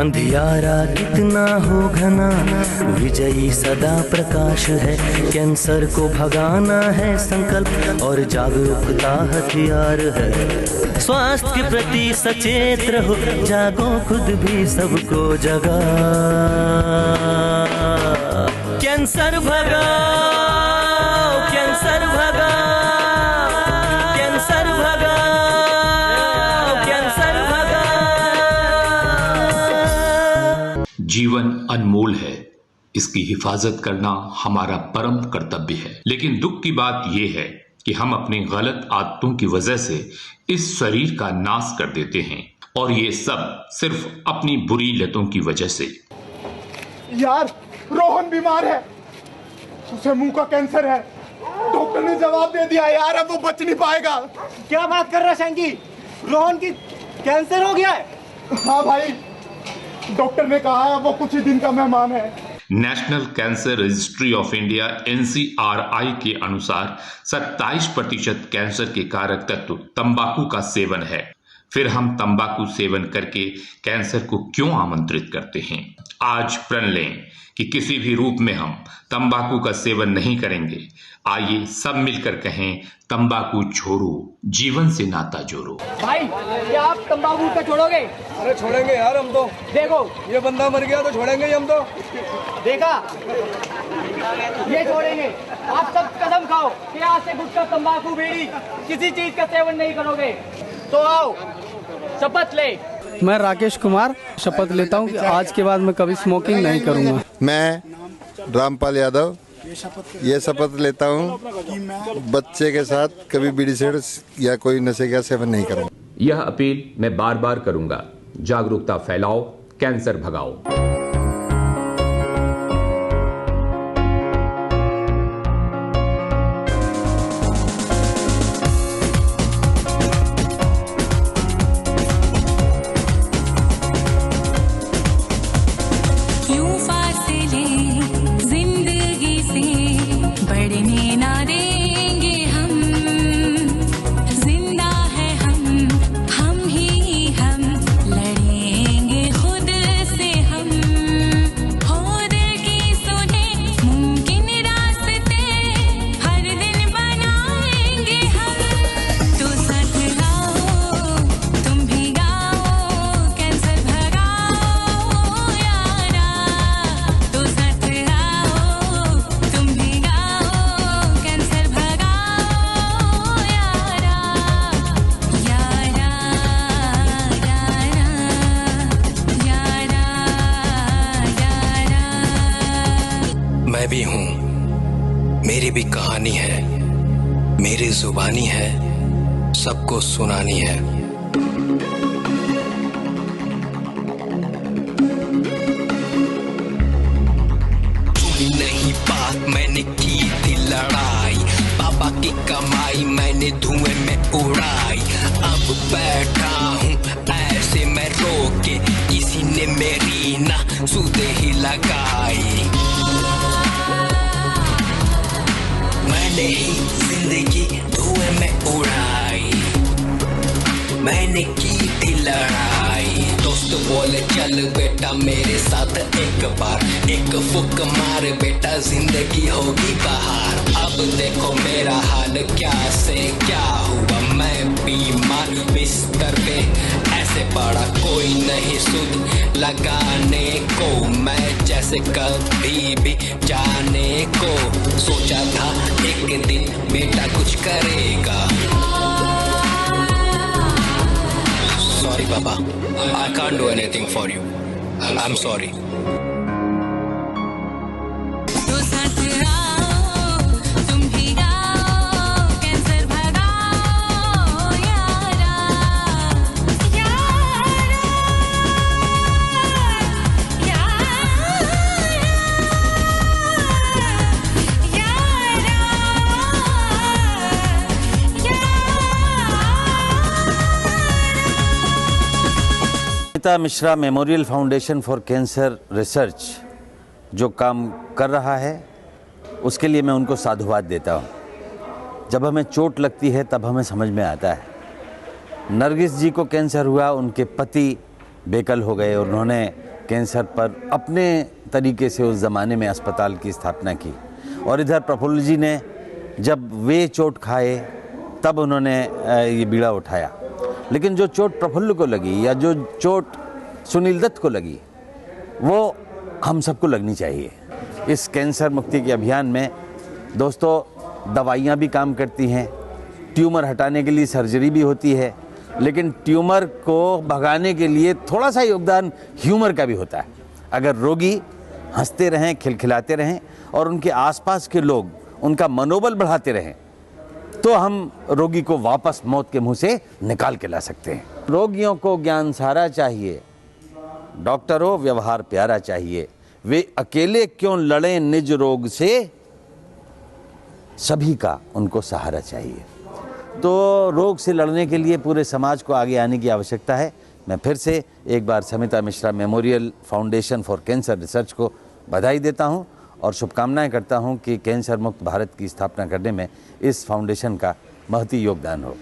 अंधियारा कितना हो घना, विजयी सदा प्रकाश है। कैंसर को भगाना है संकल्प और जागरूकता हथियार है। स्वास्थ्य के प्रति सचेत रहो, जागो खुद भी सबको जगा। कैंसर भगाओ, कैंसर भगाओ, कैंसर भगाओ, कैंसर भगाओ। जीवन अनमोल है, इसकी हिफाजत करना हमारा परम कर्तव्य है। लेकिन दुख की बात यह है कि हम अपनी गलत आदतों की वजह से इस शरीर का नाश कर देते हैं, और ये सब सिर्फ अपनी बुरी लतों की वजह से। यार रोहन बीमार है, उसे मुंह का कैंसर है। डॉक्टर ने जवाब दे दिया यार, अब वो बच नहीं पाएगा। क्या बात कर रहा शैंकी, रोहन की कैंसर हो गया है? हाँ भाई, डॉक्टर ने कहा है वो कुछ ही दिन का मेहमान है। National cancer registry of India NCRI के अनुसार 27% कैंसर के कारक तत्व तंबाकू का सेवन है। फिर हम तंबाकू सेवन करके कैंसर को क्यों आमंत्रित करते हैं? आज प्रण लें कि किसी भी रूप में हम तंबाकू का सेवन नहीं करेंगे। आइए सब मिलकर कहें, तंबाकू छोड़ो, जीवन से नाता जोड़ो। भाई क्या आप तंबाकू का छोड़ोगे? अरे छोड़ेंगे यार हम तो। देखो ये बंदा मर गया तो छोड़ेंगे ही हम तो। देखा, ये छोड़ेंगे। आप सब कसम खाओ कि आज से गुटखा, तंबाकू, बीड़ी किसी चीज का सेवन नहीं करोगे। तो आओ शपथ ले। मैं राकेश कुमार शपथ लेता हूँ कि आज के बाद मैं कभी स्मोकिंग नहीं करूँगा। मैं रामपाल यादव ये शपथ लेता हूँ बच्चे के साथ कभी बीड़ी सिगरेट या कोई नशे का सेवन नहीं करूँगा। यह अपील मैं बार बार करूँगा। जागरूकता फैलाओ, कैंसर भगाओ। मैं भी हूँ, मेरी भी कहानी है, मेरी जुबानी है, सबको सुनानी है। नहीं बात मैंने की थी लड़ाई, पापा की कमाई मैंने धुएं में उड़ाई। अब बैठा हूँ ऐसे मैं रोके, किसी ने मेरी ना सुधे ही लगाई। मैंने ही जिंदगी धुएं में उड़ाई, मैंने की थी लड़ाई। दोस्त बोले चल बेटा मेरे साथ एक बार, एक फुक मार बेटा जिंदगी होगी बहार। अब देखो मेरा हाल क्या से क्या हुआ, मैं बीमार बिस्तर पे ऐसे पड़ा, कोई नहीं सुध लगाने को। मैं जैसे कभी भी जाने को सोचा था एक दिन बेटा कुछ करेगा। Sorry Baba, I can't do anything for you. I'm sorry. Anita Mishra memorial foundation for cancer research जो काम कर रहा है उसके लिए मैं उनको साधुवाद देता हूँ। जब हमें चोट लगती है तब हमें समझ में आता है। नरगिस जी को कैंसर हुआ, उनके पति बेकल हो गए और उन्होंने कैंसर पर अपने तरीके से उस ज़माने में अस्पताल की स्थापना की। और इधर प्रफुल्ल जी ने जब वे चोट खाए तब उन्होंने ये बीड़ा उठाया। लेकिन जो चोट प्रफुल्ल को लगी या जो चोट सुनील दत्त को लगी वो हम सबको लगनी चाहिए। इस कैंसर मुक्ति के अभियान में दोस्तों दवाइयाँ भी काम करती हैं, ट्यूमर हटाने के लिए सर्जरी भी होती है, लेकिन ट्यूमर को भगाने के लिए थोड़ा सा योगदान ह्यूमर का भी होता है। अगर रोगी हंसते रहें, खिलखिलाते रहें और उनके आसपास के लोग उनका मनोबल बढ़ाते रहें तो हम रोगी को वापस मौत के मुंह से निकाल के ला सकते हैं। रोगियों को ज्ञान सारा चाहिए, डॉक्टरों व्यवहार प्यारा चाहिए। वे अकेले क्यों लड़ें निज रोग से, सभी का उनको सहारा चाहिए। तो रोग से लड़ने के लिए पूरे समाज को आगे आने की आवश्यकता है। मैं फिर से एक बार Samita Mishra memorial foundation for cancer research को बधाई देता हूं और शुभकामनाएं करता हूं कि कैंसर मुक्त भारत की स्थापना करने में इस फाउंडेशन का महती योगदान हो।